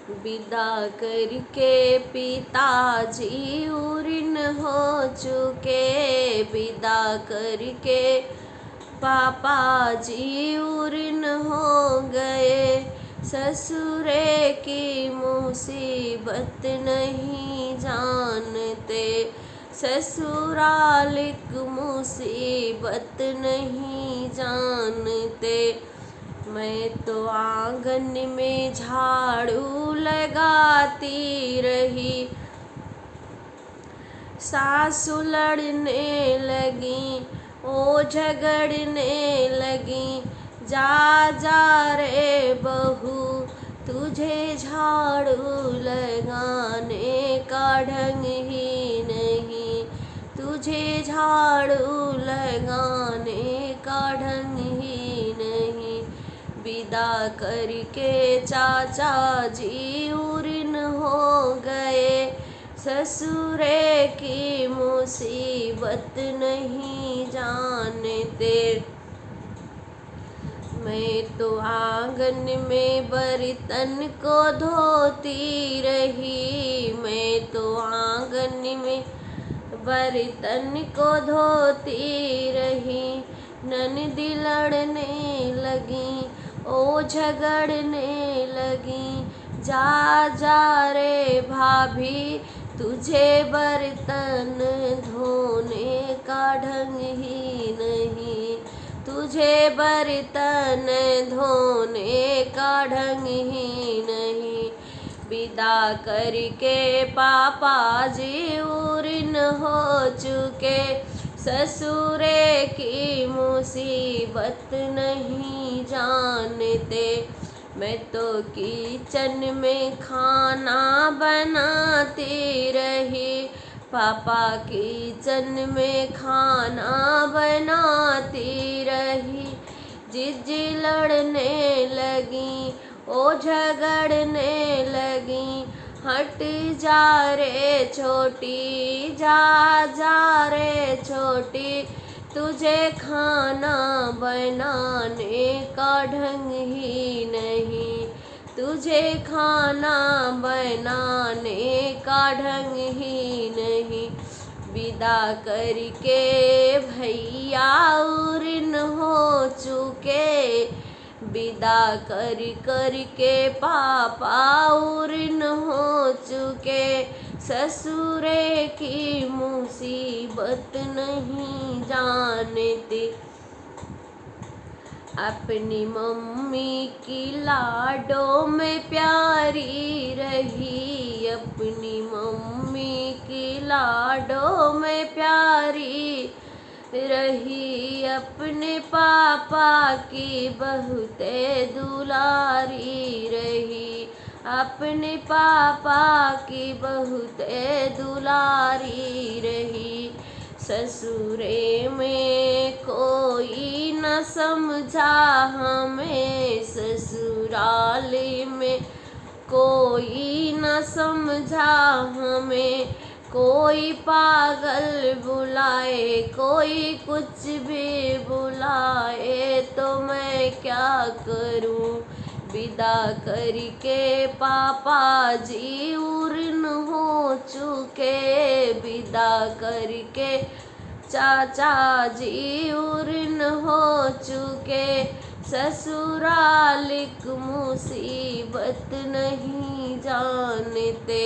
विदा करके पिताजी उर्न हो चुके, विदा करके पापा जी उर्न हो गए। ससुरे की मुसीबत नहीं जानते, ससुरालिक मुसीबत नहीं जानते। मैं तो आंगन में झाड़ू लगाती रही, सासु लड़ने लगी, ओ झगड़ने लगी। जा जा रे बहू, तुझे झाड़ू लगाने का ढंग ही नहीं, तुझे झाड़ू लगाने का ढंग ही नहीं। विदा करके चाचा जी उर्न हो गए, ससुरे की मुसीबत नहीं जानते। मैं तो आंगन में बर्तन को धोती रही, मैं तो आंगन में बर्तन को धोती रही। ननदी लड़ने लगी, ओ झगड़ने लगी। जा जा रे भाभी, तुझे बर्तन धोने का ढंग ही नहीं, तुझे बर्तन धोने का ढंग ही नहीं। विदा करके पापा जी उर्न हो चुके, ससुरे की मुसीबत नहीं जानते। मैं तो किचन में खाना बनाती रही, पापा किचन में खाना बनाती रही। जिज्जी लड़ने लगी, ओ झगड़ने लगी। हट जा रे छोटी, जा जा रे छोटी, तुझे खाना बनाने का ढंग ही नहीं, तुझे खाना बनाने का ढंग ही नहीं। विदा करके भैया उर्न हो चुके, विदा कर के पापा उर्न हो चुके। ससुरे की मुसीबत नहीं जानते, अपनी मम्मी की लाडों में प्यारी रही, अपनी मम्मी की लाडों में प्यारी रही। अपने पापा की बहुते दुलारी रही, अपने पापा की बहुते दुलारी रही। ससुरे में कोई न समझा हमें, ससुराली में कोई न समझा हमें। कोई पागल बुलाए, कोई कुछ भी बुलाए, तो मैं क्या करूं। विदा करके पापा जी उर्न हो चुके, विदा करके चाचा जी उर्न हो चुके। ससुरालिक मुसीबत नहीं जानते।